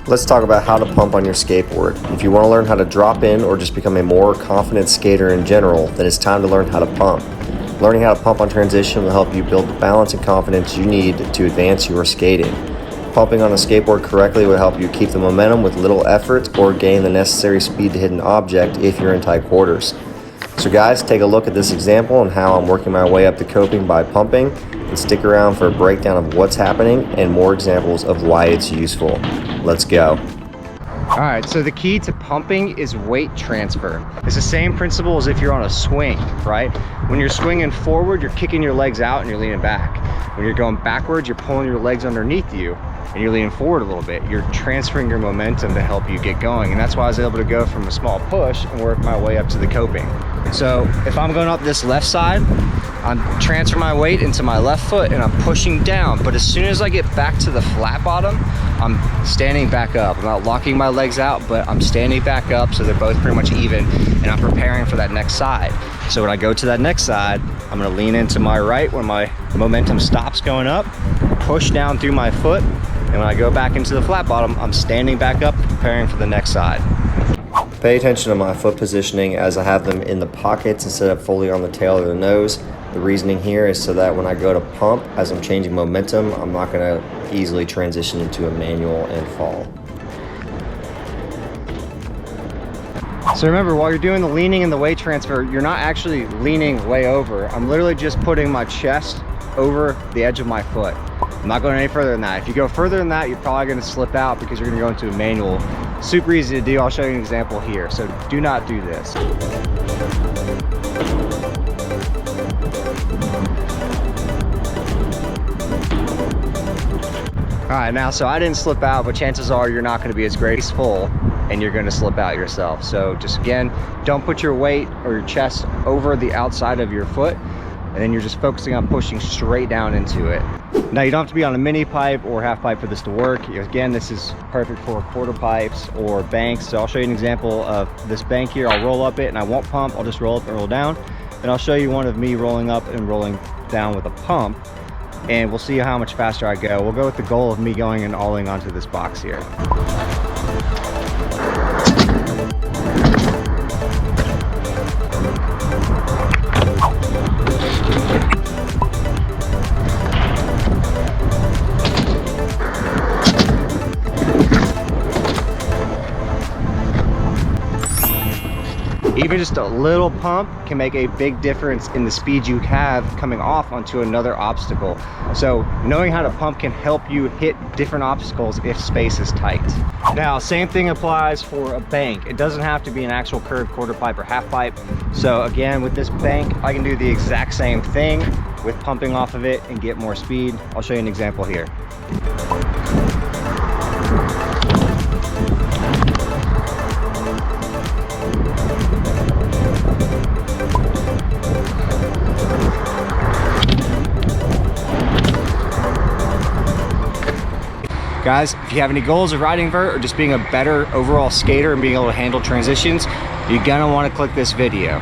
Let's talk about how to pump on your skateboard. If you want to learn how to drop in or just become a more confident skater in general, then it's time to learn how to pump. Learning how to pump on transition will help you build the balance and confidence you need to advance your skating. Pumping on a skateboard correctly will help you keep the momentum with little effort or gain the necessary speed to hit an object if you're in tight quarters. So guys, take a look at this example and how I'm working my way up to coping by pumping, and stick around for a breakdown of what's happening and more examples of why it's useful. Let's go. All right, so the key to pumping is weight transfer. It's the same principle as if you're on a swing, right? When you're swinging forward, you're kicking your legs out and you're leaning back. When you're going backwards, you're pulling your legs underneath you and you're leaning forward a little bit. You're transferring your momentum to help you get going. And that's why I was able to go from a small push and work my way up to the coping. So if I'm going up this left side, I'm transferring my weight into my left foot and I'm pushing down. But as soon as I get back to the flat bottom, I'm standing back up. I'm not locking my legs out, but I'm standing back up so they're both pretty much even, and I'm preparing for that next side. So when I go to that next side, I'm gonna lean into my right when my momentum stops going up, push down through my foot, and when I go back into the flat bottom, I'm standing back up, preparing for the next side. Pay attention to my foot positioning as I have them in the pockets instead of fully on the tail or the nose. The reasoning here is so that when I go to pump, as I'm changing momentum, I'm not gonna easily transition into a manual and fall. So remember, while you're doing the leaning and the weight transfer, you're not actually leaning way over. I'm literally just putting my chest over the edge of my foot. I'm not going any further than that. If you go further than that, you're probably going to slip out because you're going to go into a manual. Super easy to do. I'll show you an example here. So do not do this. All right, now, so I didn't slip out, but chances are you're not going to be as graceful and you're going to slip out yourself. So just again, don't put your weight or your chest over the outside of your foot, and then you're just focusing on pushing straight down into it. Now, you don't have to be on a mini pipe or half pipe for this to work. Again, this is perfect for quarter pipes or banks. So I'll show you an example of this bank here. I'll roll up it and I won't pump. I'll just roll up and roll down. And I'll show you one of me rolling up and rolling down with a pump, and we'll see how much faster I go. We'll go with the goal of me going and alling onto this box here. Even just a little pump can make a big difference in the speed you have coming off onto another obstacle. So knowing how to pump can help you hit different obstacles if space is tight. Now, same thing applies for a bank. It doesn't have to be an actual curved quarter pipe or half pipe. So again, with this bank, I can do the exact same thing with pumping off of it and get more speed. I'll show you an example here. Guys, if you have any goals of riding vert or just being a better overall skater and being able to handle transitions, you're gonna want to click this video.